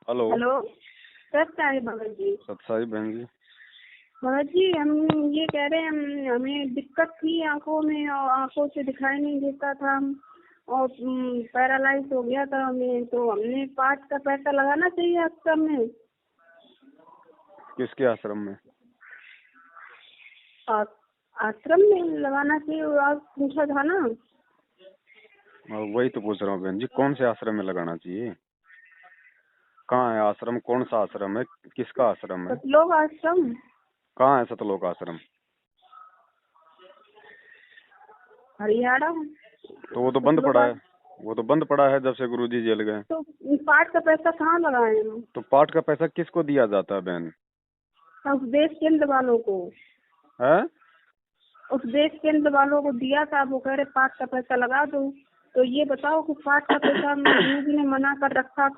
Hello. Hello. सत्य है भगत जी। सत्साई बहन जी। भगत जी, हम ये कह रहे हैं, हमें दिक्कत थी आंखों में और आंखों से दिखाई नहीं देता था और पैरालाइज हो गया था हमें, तो हमने पाँच का पैसा लगाना चाहिए आश्रम में। किसके आश्रम में? आश्रम में लगाना चाहिए, और आज पूछा था ना। वही तो पूछ रहा हूँ बहन जी, कौन से आश्रम में लगाना चाहिए? कहाँ है आश्रम? कौन सा आश्रम है? किसका आश्रम है? सतलोक आश्रम। कहाँ है सतलोक आश्रम? हरियाणा। तो वो तो बंद पड़ा है। वो तो बंद पड़ा है जब से गुरुजी जेल गए। तो पाठ का पैसा कहाँ लगाए हम? तो पाठ का पैसा किसको दिया जाता है बहन? उपदेश केंद्र वालों को। है? उपदेश केंद्र वालों को दिया था, वो कह रहे पाठ का पैसा लगा दो। तो ये बताओ कि पाठ का पैसा गुरुजी ने मना कर रखा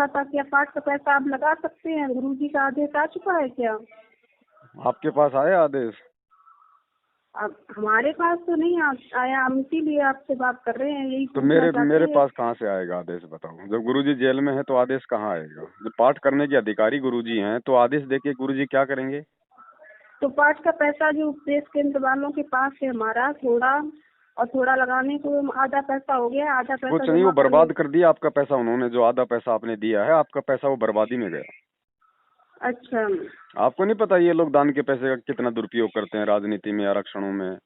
था, क्या पाठ का पैसा आप लगा सकते हैं? गुरुजी का आदेश आ चुका है क्या? आपके पास आया आदेश? अब हमारे पास तो नहीं आया, हम इसीलिए आपसे बात कर रहे हैं, यही तो पूछना मेरे चाहते मेरे हैं। पास कहाँ से आएगा आदेश बताओ? जब गुरुजी जेल में है तो आदेश कहाँ आएगा? जब पाठ करने के अधिकारी गुरुजी हैं तो आदेश देके गुरुजी क्या करेंगे? तो पाठ का पैसा जो उपदेश केंद्र वालों के पास है हमारा, थोड़ा और थोड़ा लगाने को आधा पैसा हो गया, आधा पैसा कुछ नहीं, वो जमा कर बर्बाद ले। कर दिया आपका पैसा उन्होंने। जो आधा पैसा आपने दिया है, आपका पैसा वो बर्बादी में गया। अच्छा, आपको नहीं पता ये लोग दान के पैसे का कितना दुरुपयोग करते हैं राजनीति में, आरक्षणों में?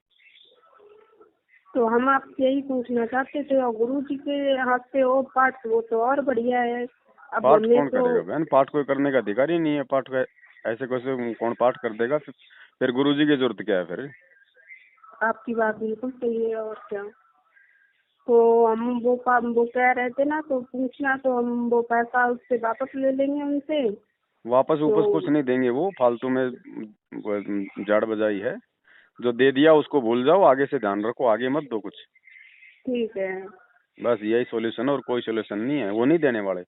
तो हम आपसे यही पूछना चाहते थे, और गुरु जी के हाथ से वो पाठ, वो तो और बढ़िया है। अब पाठ हमें कौन तो करेगा बहन? पाठ कोई करने का अधिकारी नहीं है। पाठ का ऐसे कैसे कौन पाठ कर देगा? फिर गुरुजी की जरूरत क्या है फिर? आपकी बात बिल्कुल सही है, और क्या। तो हम वो कह रहे थे ना, तो पूछना, तो हम वो पैसा उससे वापस ले लेंगे उनसे। वापस तो ऊपस कुछ नहीं देंगे, वो फालतू में जाड़ बजाई है। जो दे दिया उसको भूल जाओ, आगे से ध्यान रखो, आगे मत दो कुछ। ठीक है। बस यही सॉल्यूशन है, और कोई सॉल्यूशन नहीं है। वो नहीं देने वाले।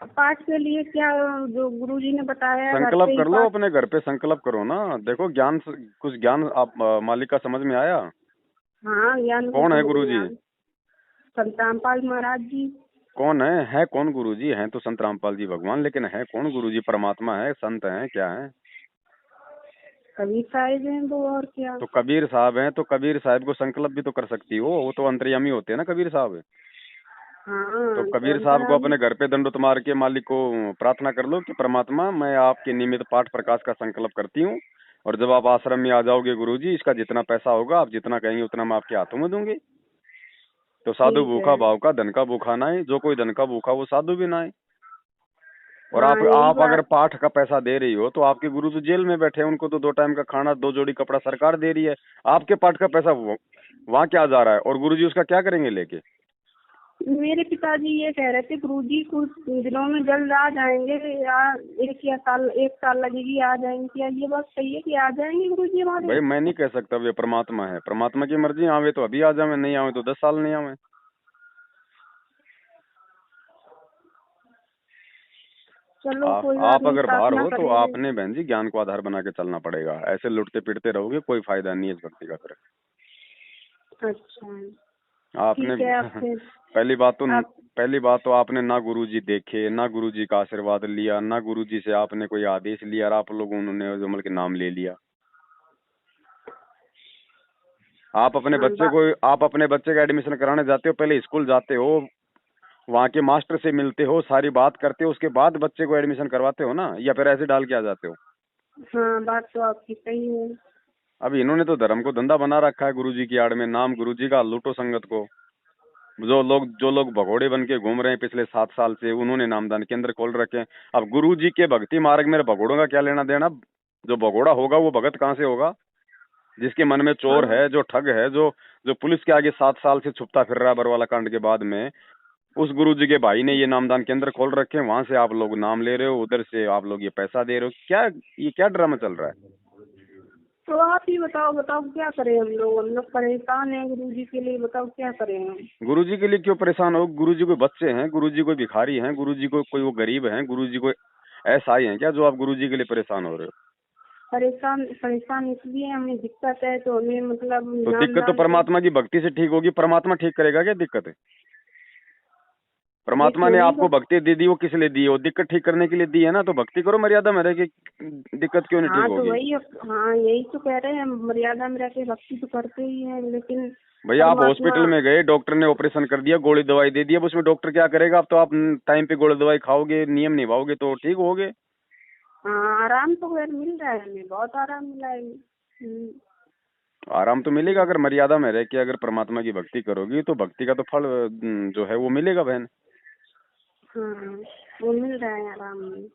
अब पाठ के लिए क्या, जो गुरु जी ने बताया है, घर संकल्प पे ही कर लो, पाठ। अपने घर पे संकल्प करो ना। देखो कुछ ज्ञान आप मालिक का समझ में आया? हाँ, ज्ञान तो कौन है समझ में गुरुजी? आ। संत रामपाल महाराज जी। कौन है कौन गुरुजी? हैं तो संत रामपाल जी भगवान, लेकिन है कौन गुरुजी? परमात्मा है? संत है? क्या है? कबीर साहिब हैं वो, और क्या। तो कबीर साहब हैं, तो कबीर साहब को संकल्प भी तो कर सकती हो। वो तो अंतर्यामी होते हैं ना कबीर साहब। तो हाँ, तो कबीर साहब को अंतरामी। अपने घर पे दंडोत मार के मालिक को प्रार्थना कर लो कि परमात्मा, मैं आपके निमित्त पाठ प्रकाश का संकल्प करती हूँ, और जब आप आश्रम में आ जाओगे गुरुजी, इसका जितना पैसा होगा आप जितना कहेंगे उतना मैं आपके हाथों में दूंगी। तो साधु ठीक भूखा है। भाव का, धन का भूखा ना है। जो कोई धन का भूखा वो साधु भी ना है। और हाँ, यही आप अगर बात। पाठ का पैसा दे रही हो तो आपके गुरु तो जेल में बैठे हैं, उनको तो 2 टाइम का खाना, 2 जोड़ी कपड़ा सरकार दे रही है। आपके पाठ का पैसा वहाँ क्या जा रहा है? और गुरुजी उसका क्या करेंगे लेके? मेरे पिताजी ये कह रहे थे, गुरुजी कुछ दिनों में जल्द आ जाएंगे, या एक साल लगेगी, आ जाएंगे। क्या ये बात सही है कि आ जाएंगे गुरुजी हमारे? भाई मैं नहीं कह सकता, वे परमात्मा है, परमात्मा की मर्जी। आवे तो अभी आ जावे, नहीं आवे तो 10 साल नहीं आवे। चलो, कोई बात आप नहीं, अगर बाहर प्रार्थना हो तो करेंगे। आपने बहन जी ज्ञान को आधार बना के चलना पड़ेगा। ऐसे लुटते पिटते रहोगे, कोई फायदा नहीं है इस भक्ति का फिर। अच्छा, आपने ठीक है। आपसे पहली बात तो आप पहली बात तो आपने ना गुरुजी देखे, ना गुरुजी का आशीर्वाद लिया, ना गुरुजी से आपने कोई आदेश लिया, और आप लोगों ने जो के नाम ले लिया। आप अपने बच्चे का एडमिशन कराने जाते हो, पहले स्कूल जाते हो, वहाँ के मास्टर से मिलते हो, सारी बात करते हो, उसके बाद बच्चे को एडमिशन करवाते हो ना, या फिर ऐसे डाल के आ जाते हो? हाँ, बात तो आपकी सही है। अब इन्होंने तो धर्म को धंधा बना रखा है गुरुजी की आड़ में। नाम गुरुजी का, लूटो संगत को। जो लोग भगोड़े बन के घूम रहे हैं पिछले 7 साल से, उन्होंने नामदान केंद्र खोल रखे हैं। अब गुरुजी के भक्ति मार्ग में भगोड़ों का क्या लेना देना? जो भगोड़ा होगा वो भगत कहाँ से होगा? जिसके मन में चोर हाँ, है, जो ठग है, जो जो पुलिस के आगे 7 साल से छुपता फिर रहा है बरवाला कांड के बाद में, उस गुरुजी के भाई ने ये नामदान केंद्र खोल रखे हैं। वहां से आप लोग नाम ले रहे हो, उधर से आप लोग ये पैसा दे रहे हो। ये क्या ड्रामा चल रहा है? तो आप ही बताओ, क्या करें? हम लोग परेशान हैं गुरुजी के लिए, बताओ क्या करें हम। गुरुजी के लिए क्यों परेशान हो? गुरुजी कोई बच्चे हैं? गुरुजी कोई भिखारी हैं? गुरुजी को कोई वो गरीब हैं? गुरुजी कोई ऐसा ही है क्या जो आप गुरुजी के लिए परेशान हो रहे हो? परेशान परेशान इसलिए, हमें दिक्कत है, तो हमें मतलब तो नाम दिक्कत तो दान के। परमात्मा की भक्ति से ठीक होगी। परमात्मा ठीक करेगा क्या दिक्कत है? परमात्मा ने चोरी आपको का। भक्ति दे दी, वो किस लिए दी है? वो दिक्कत ठीक करने के लिए दी है ना, तो भक्ति करो मर्यादा में रह के, दिक्कत क्यों नहीं ठीक हाँ तो होगी? वही हाँ यही तो कह रहे हैं, मर्यादा में रह के भक्ति तो करते ही हैं, लेकिन भैया आप परमात्मा। हॉस्पिटल में गए, डॉक्टर ने ऑपरेशन कर दिया, गोली दवाई दे दी, अब उसमें डॉक्टर क्या करेगा? अब तो आप टाइम पे गोली दवाई खाओगे, नियम निभाओगे तो ठीक होगे। हाँ आराम तो खैर मिल रहा है, हमें बहुत आराम मिला है। आराम तो मिलेगा अगर मर्यादा में रह के अगर परमात्मा की भक्ति करोगी, तो भक्ति का तो फल जो है वो मिलेगा बहन। हाँ वो मिल रहा है आराम में।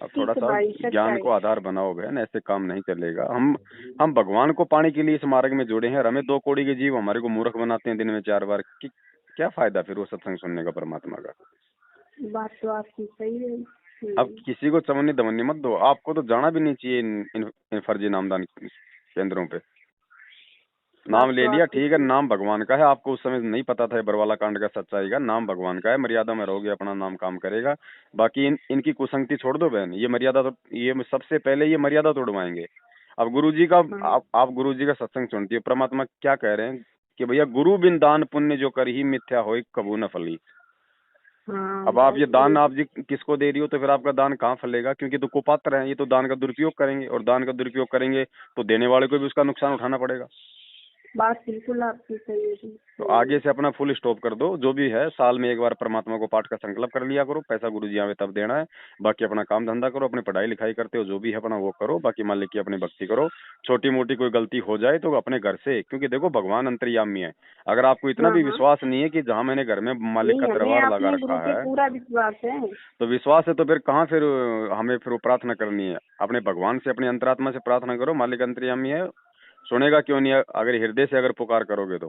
अब थोड़ा ठीक है सा भाई, ज्ञान सच्चाई। को आधार बनाओ बहन, ऐसे काम नहीं चलेगा। हम भगवान को पाने के लिए इस मार्ग में जुड़े हैं, और हमें दो कौड़ी के जीव हमारे को मूर्ख बनाते हैं दिन में 4 बार कि क्या फायदा फिर वो सत्संग सुनने का परमात्मा का? बात तो आपकी सही है। अब किसी को चवन्नी दवन्नी मत दो, आपको तो जाना भी नहीं चाहिए इन फर्जी नामदान केंद्रों पे। नाम बात ले तो लिया आपकी ठीक है, सही। नाम भगवान का है, आपको उस समय नहीं पता था ये बरवाला कांड का सच्चाई का, नाम भगवान का है, मर्यादा में रहोगे अपना नाम काम करेगा। बाकी इनकी कुसंगति छोड़ दो बहन, ये मर्यादा तो ये सबसे पहले ये मर्यादा तोड़वाएंगे। अब गुरुजी का हाँ आप गुरुजी का सत्संग सुनती है, परमात्मा क्या कह रहे हैं कि भैया गुरु बिन दान पुण्य जो कर ही मिथ्या होय कबू न फली। हाँ अब आप बहुत ये दान सही। आप जी किसको दे रही हो, तो फिर आपका दान कहाँ फलेगा? क्योंकि तो कुपात्र हैं, ये तो दान का दुरुपयोग करेंगे, और दान का दुरुपयोग करेंगे तो देने वाले को भी उसका नुकसान उठाना पड़ेगा। बात बिल्कुल आपकी सही है जी। तो आगे से अपना फुल स्टॉप कर दो, जो भी है साल में एक बार परमात्मा को पाठ का संकल्प कर लिया करो, पैसा गुरुजी आवे तब देना है, बाकी अपना काम धंधा करो, अपनी पढ़ाई लिखाई करते हो जो भी है अपना वो करो, बाकी मालिक की अपनी भक्ति करो। छोटी मोटी कोई गलती हो जाए तो अपने घर से, क्योंकि देखो भगवान अंतर्यामी है। अगर आपको इतना हाँ भी हाँ। विश्वास नहीं है कि जहाँ मैंने घर में मालिक का नहीं, हमें दरबार लगा अपने गुरु रखा पे है, पूरा विश्वास है। तो विश्वास है तो फिर कहाँ फिर हमें फिर वो प्रार्थना करनी है? अपने भगवान से अपनी अंतरात्मा से प्रार्थना करो, मालिक अंतर्यामी है, सुनेगा क्यों नहीं? अगर हृदय से अगर पुकार करोगे तो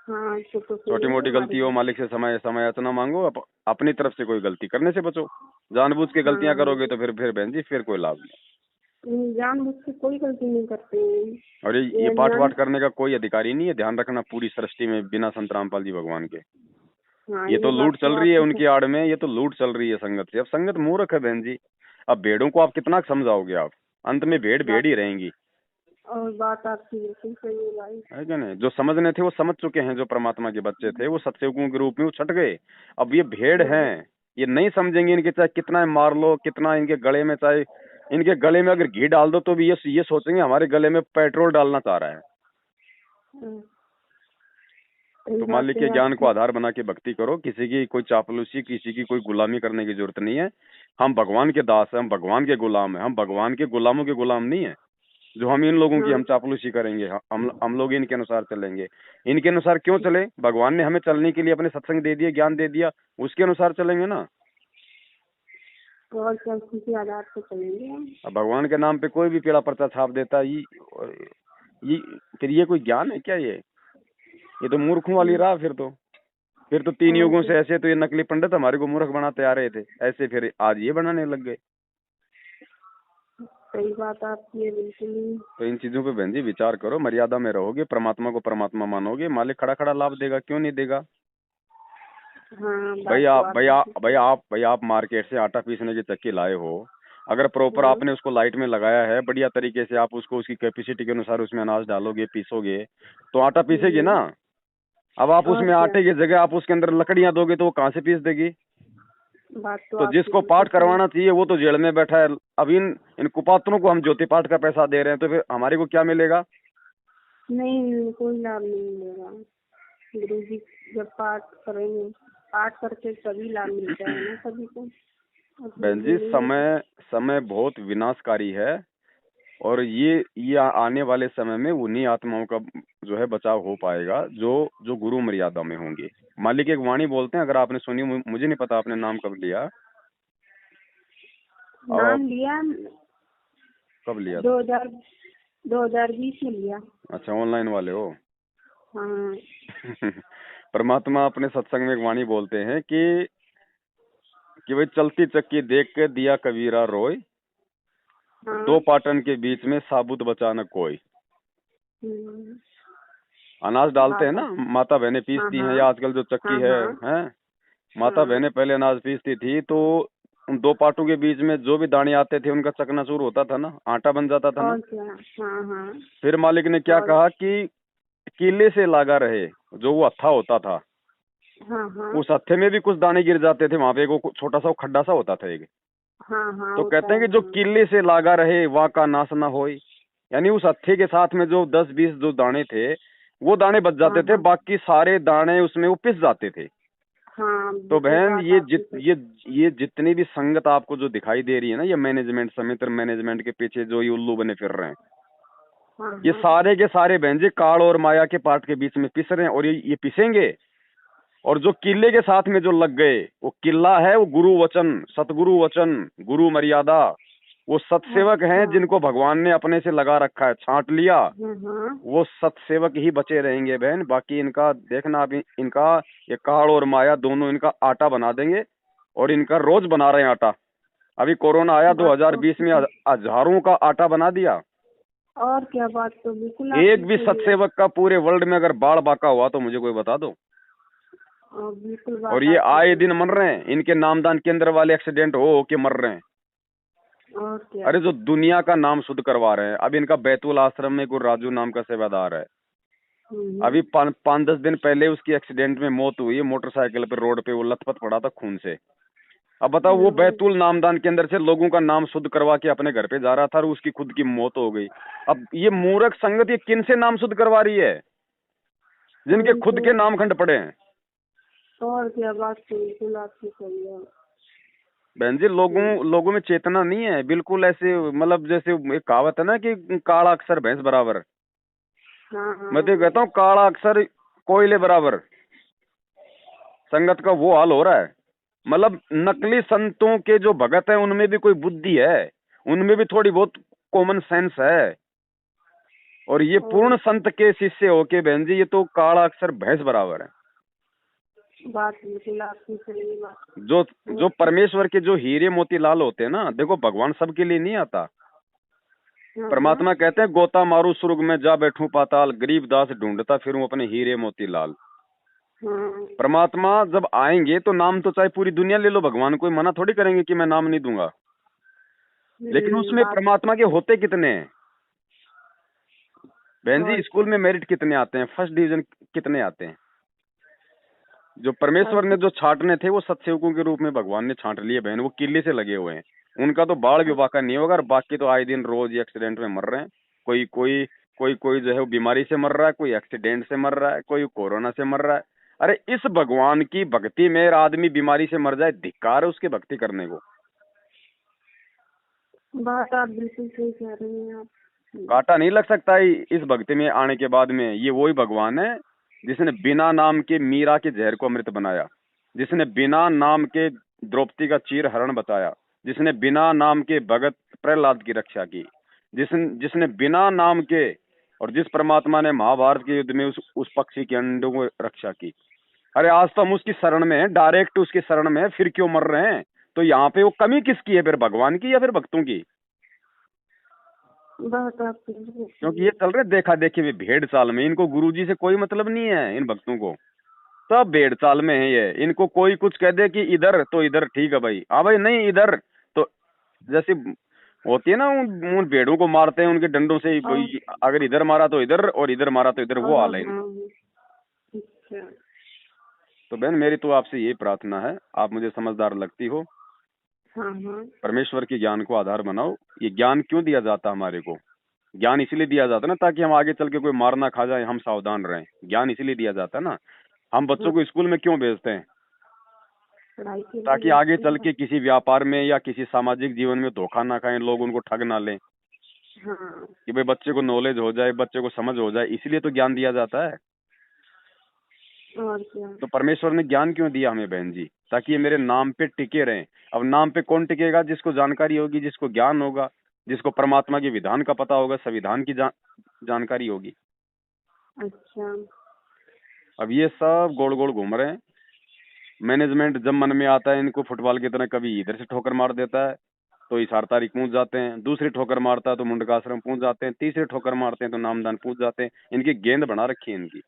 हाँ तो छोटी सुनिए मोटी हमारी गलती हो बात। मालिक से समय समय याचना मांगो, अपनी तरफ से कोई गलती करने से बचो। जानबूझ के गलतियां हाँ करोगे तो फिर बहन जी फिर कोई लाभ नहीं। जानबूझ के कोई गलती नहीं करते हैं। और ये ये पाठ अनजान। वाठ करने का कोई अधिकारी नहीं है, ध्यान रखना, पूरी सृष्टि में बिना संत रामपाल जी भगवान के। हाँ ये ये तो बात लूट तो चल रही है आपकी उनकी आड़ में, ये तो लूट चल रही है संगत से। अब संगत मूर्ख है बहन जी, अब भेड़ों को आप कितना समझाओगे? आप अंत में भेड़ भेड़ बात। ही रहेंगी, और बात आपकी बिल्कुल सही है भाई। है क्या नहीं? जो समझने थे वो समझ चुके हैं, जो परमात्मा के बच्चे थे वो सत्सेवकों के रूप में वो छट गए। अब ये भेड़ हाँ हैं, ये नहीं समझेंगे, इनके चाहे कितना मार लो, कितना इनके गले में, चाहे इनके गले में अगर घी डाल दो तो भी ये सोचेंगे हमारे गले में पेट्रोल डालना चाह रहा है। हाँ, सही तो बात मालिक के है ज्ञान को आपकी। आधार बना के भक्ति करो, किसी की कोई चापलूसी, किसी की कोई गुलामी करने की जरूरत नहीं है। हम भगवान के दास हैं, हम भगवान के गुलाम हैं, हम भगवान के गुलामों के गुलाम नहीं है जो हम इन लोगों की हाँ हम चापलूसी करेंगे। हम लोग इनके अनुसार चलेंगे। इनके अनुसार क्यों चले? भगवान ने हमें चलने के लिए अपने सत्संग दे दिए, ज्ञान दे दिया, उसके अनुसार चलेंगे ना। और क्या, उसी के आधार पर चलेंगे हम। अब भगवान के नाम पे कोई भी पेड़ा पर्चा छाप देता है, ये फिर ये कोई ज्ञान है क्या? ये तो मूर्खों वाली राह। फिर तो 3 युगों और से ऐसे तो ये नकली पंडित हमारे को मूर्ख बनाते आ रहे थे, ऐसे फिर आज ये बनाने लग गए। सही बात आपकी है बिल्कुल ही। तो इन चीजों पे बहन जी विचार करो, मर्यादा में रहोगे, परमात्मा को परमात्मा मानोगे, मालिक खड़ा खड़ा लाभ देगा, क्यों नहीं देगा? हाँ भाई बात तो आप भाई आपकी आप सही। भाई आप मार्केट से आटा पीसने की चक्की लाए हो, अगर प्रॉपर हाँ आपने उसको लाइट में लगाया है, बढ़िया तरीके से आप उसको उसकी कैपेसिटी के अनुसार उसमें अनाज डालोगे, पीसोगे, तो आटा पीसेगी ना। अब आप और उसमें क्या। आटे की जगह आप उसके अंदर लकड़ियां दोगे तो वो कहाँ से पीस देगी? बात तो तो आपकी जिसको बिल्कुल पाठ सही। करवाना चाहिए वो तो जेल में बैठा है। अब इन कुपात्रों को हम ज्योति पाठ का पैसा दे रहे हैं, तो फिर हमारे को क्या मिलेगा? नहीं, कोई लाभ नहीं मिलेगा। गुरु जी जब पाठ करेंगे, पाठ करके तभी लाभ मिलता है ना सभी को। बहन जी नहीं मिलता। समय समय बहुत विनाशकारी है, और ये आने वाले समय में उन्हीं आत्माओं का जो है बचाव हो पाएगा जो जो गुरु मर्यादा में होंगे। मालिक एक वाणी बोलते हैं, अगर आपने सुनी, मुझे नहीं पता आपने नाम कब लिया। अब नाम लिया कब लिया था? 2020 में लिया। अच्छा, ऑनलाइन वाले हो? हाँ परमात्मा अपने सत्संग में एक वाणी बोलते हैं कि भाई चलती चक्की देख के दिया कबीरा रोय, हाँ। 2 पाटन के बीच में साबुत बचा न कोई। हम्म, अनाज डालते हैं बात ना, आप। माता बहनें हाँ पीसती हैं, हाँ या आजकल जो चक्की हाँ है, हाँ हैं माता हाँ। बहनें पहले अनाज पीसती थी, तो उन 2 पाटों के बीच में जो भी दाने आते थे उनका चकनाचूर होता था ना, आटा बन जाता था ना। और क्या। हाँ हाँ। फिर मालिक ने क्या और कहा कि कीले से लागा रहे, जो वो हत्था होता था, हाँ हाँ उस हत्थे में भी कुछ दाने गिर जाते थे, वहां पे एक छोटा सा खड्डा सा होता था एक। हाँ हाँ तो होता कहते हैं है कि जो हाँ। किले से लागा रहे वहाँ का नाश ना होए, यानी उस हत्थे के साथ में जो 10-20 जो दाने थे वो दाने बच हाँ जाते थे, हाँ बाकी सारे दाने उसमें वो पिस जाते थे। हाँ तो बिल्कुल बहन बात आपकी सही। ये जितनी भी संगत आपको जो दिखाई दे रही है ना, ये मैनेजमेंट समिति मैनेजमेंट के पीछे जो ये उल्लू बने फिर रहे हैं, हाँ ये हाँ सारे के सारे बहन जी काल और माया के पाठ के बीच में पिस रहे हैं, और ये पिसेंगे। और जो किले के साथ में जो लग गए, वो किला है वो गुरु वचन, सतगुरु वचन, गुरु मर्यादा, वो सतसेवक हैं अच्छा जिनको भगवान ने अपने से लगा रखा है, छांट लिया, हाँ वो सतसेवक ही बचे रहेंगे बहन। बाकी इनका देखना, अभी इनका ये काल और माया दोनों इनका आटा बना देंगे, और इनका रोज बना रहे हैं आटा। अभी कोरोना आया बात तो 2020 में, हजारों का आटा बना दिया। और क्या, बात तो बिल्कुल एक आपकी भी सही है। सतसेवक का पूरे वर्ल्ड में अगर बाढ़ बाका हुआ तो मुझे कोई बता दो। और बिल्कुल और बात ये आपकी आए सही दिन मर रहे हैं, इनके नामदान केंद्र वाले एक्सीडेंट हो के मर रहे हैं। है। और क्या। अरे जो दुनिया का नाम शुद्ध करवा रहे हैं। अब इनका बैतूल आश्रम में कोई राजू नाम का सेवादार है, हम्म। अभी 5-10 दिन पहले उसकी एक्सीडेंट में मौत हुई है, मोटरसाइकिल पे रोड पे वो लथपथ पड़ा था खून से। अब बताओ, वो हम्म। बैतूल नामदान के अंदर से लोगों का नाम शुद्ध करवा के अपने घर पे जा रहा था, और उसकी खुद की मौत हो गई। अब ये मूर्ख संगत ये किन से नाम शुद्ध करवा रही है, जिनके वही खुद तो। के नाम खंड पड़े हैं। और क्या, बात तो बिल्कुल आपकी सही है। बहन जी, लोगों हम्म। लोगों में चेतना नहीं है बिल्कुल, ऐसे मतलब जैसे एक कहावत है ना कि काला अक्षर भैंस बराबर। हाँ हाँ मैं तो हाँ। कहता हूँ काला अक्षर कोयले बराबर, संगत का वो हाल हो रहा है। मतलब नकली संतों के जो भगत हैं उनमें भी कोई बुद्धि है, उनमें भी थोड़ी बहुत कॉमन सेंस है, और ये और पूर्ण संत के शिष्य होके बहन जी ये तो काला अक्षर भैंस बराबर है। बात बिल्कुल आपकी सही है। बात जो जो बहुत। परमेश्वर के जो हीरे मोती लाल होते हैं ना, देखो भगवान सबके लिए नहीं आता। हाँ हाँ परमात्मा कहते हैं गोता मारू सुर्ग में जा बैठूं पाताल, गरीब दास ढूंढता फिरूं अपने हीरे मोती लाल। हाँ। परमात्मा जब आएंगे तो नाम तो चाहे पूरी दुनिया ले लो, भगवान कोई मना थोड़ी करेंगे कि मैं नाम नहीं दूंगा। लेकिन उसमें बात। परमात्मा के होते कितने हैं बहन जी, और स्कूल क्या। में मेरिट कितने आते हैं, फर्स्ट डिवीजन कितने आते हैं। जो परमेश्वर और ने जो छांटने थे वो सतसेवकों के रूप में भगवान ने छांट लिए बहन, वो किले से लगे हुए हैं। उनका तो बाढ़ भी बाका नहीं होगा, और बाकी तो आए दिन रोज एक्सीडेंट में मर रहे हैं। कोई कोई कोई जो है वो बीमारी से मर रहा है, कोई एक्सीडेंट से मर रहा है, कोई कोरोना से मर रहा है। अरे इस भगवान की भक्ति में आदमी बीमारी से मर जाए, धिक्कार है उसकी भक्ति करने को। बात आप बिल्कुल सही कह रही हैं आप। कांटा नहीं लग सकता है इस भक्ति में आने के बाद में। ये वही भगवान है जिसने बिना नाम के मीरा के जहर को अमृत बनाया, जिसने बिना नाम के द्रौपदी का चीर हरण बताया, जिसने बिना नाम के भगत प्रहलाद की रक्षा की, जिसने जिसने बिना नाम के, और जिस परमात्मा ने महाभारत के युद्ध में उस पक्षी के अंडों को रक्षा की। अरे आज तो हम उसकी शरण में हैं, डायरेक्ट उसकी शरण में हैं, फिर क्यों मर रहे हैं। तो यहाँ पे वो कमी किसकी है फिर, भगवान की या फिर भक्तों की। बात आप बिल्कुल क्योंकि सही ये है। चल रहे देखा देखी में भेड़ चाल में, इनको गुरुजी से कोई मतलब नहीं है इन भक्तों को। सब भेड़ चाल में है ये, इनको कोई कुछ कह दे कि इधर तो इधर ठीक है भाई, हाँ भाई नहीं इधर तो, जैसे होती है ना उन भेड़ों को मारते हैं उनके डंडों से और भाई, अगर इधर मारा तो इधर और इधर मारा तो इधर, वो हाल है हाँ। इनका। अच्छा। तो बहन मेरी तो आपसे यही प्रार्थना है, आप मुझे समझदार लगती हो, हाँ हाँ परमेश्वर के ज्ञान को आधार बनाओ। ये ज्ञान क्यों दिया जाता है हमारे को, ज्ञान इसलिए दिया जाता है ना ताकि हम आगे चल के कोई मार ना खा जाए, हम सावधान रहें। ज्ञान इसलिए दिया जाता है ना। हम बच्चों हाँ। को स्कूल में क्यों भेजते हैं, पढ़ाई के ताकि लिए आगे अच्छी चल बात। के किसी व्यापार में या किसी सामाजिक जीवन में धोखा ना खाएं, लोग उनको ठग ना लें, हाँ। कि भाई बच्चे को नॉलेज हो जाए, बच्चे को समझ हो जाए, इसलिए तो ज्ञान दिया जाता है। और क्या। तो परमेश्वर ने ज्ञान क्यों दिया हमें बहन जी, ताकि ये मेरे नाम पे टिके रहें। अब नाम पे कौन टिकेगा, जिसको जानकारी होगी, जिसको ज्ञान होगा, जिसको परमात्मा के विधान का पता होगा, संविधान की जानकारी होगी। अच्छा। अब ये सब गोल गोल घूम रहे हैं। मैनेजमेंट जब मन में आता है इनको फुटबॉल की तरह कभी इधर से ठोकर मार देता है तो हिसार तारीख पहुंच जाते हैं, दूसरी ठोकर मारता है तो मुंडका आश्रम पहुंच जाते हैं, तीसरी ठोकर मारते हैं तो नामदान पहुंच जाते हैं। इनकी गेंद बना रखी है इनकी।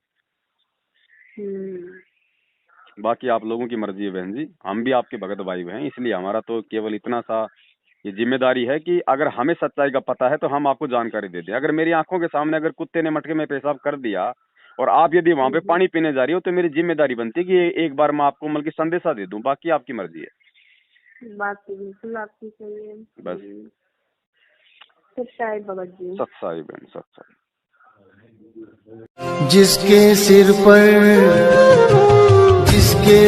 हम्म। बाकी आप लोगों की मर्जी है बहन जी, हम भी आपके भगत भाई हैं, इसलिए हमारा तो केवल इतना सा ये जिम्मेदारी है कि अगर हमें सच्चाई का पता है तो हम आपको जानकारी दे दें। अगर मेरी आंखों के सामने अगर कुत्ते ने मटके में पेशाब कर दिया और आप यदि वहां पे पानी पीने जा रही हो तो मेरी जिम्मेदारी बनती है कि एक बार मैं आपको मतलब कि संदेशा दे दूं, बाकी आपकी मर्जी है। बात तो बिल्कुल आपकी सही है। बस सच्चाई भगत जी। सच्चाई बहन, सच्चाई। जिसके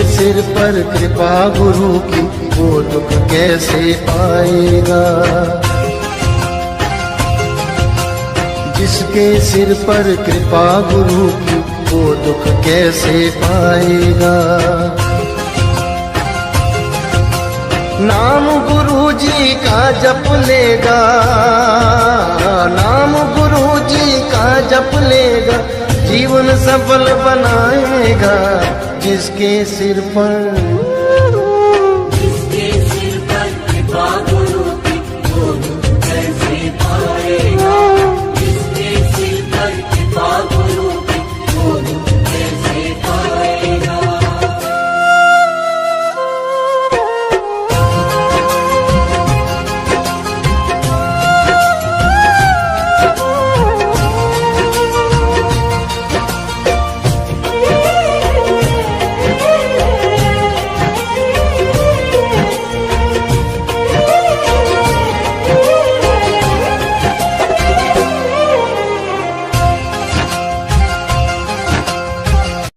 सिर पर कृपा गुरु की, वो दुख कैसे पाएगा। जिसके सिर पर कृपा गुरु की, वो दुख कैसे पाएगा। नाम गुरु जी का जप लेगा, नाम गुरु जी का जप लेगा, जीवन सफल बनाएगा। जिसके सिर पर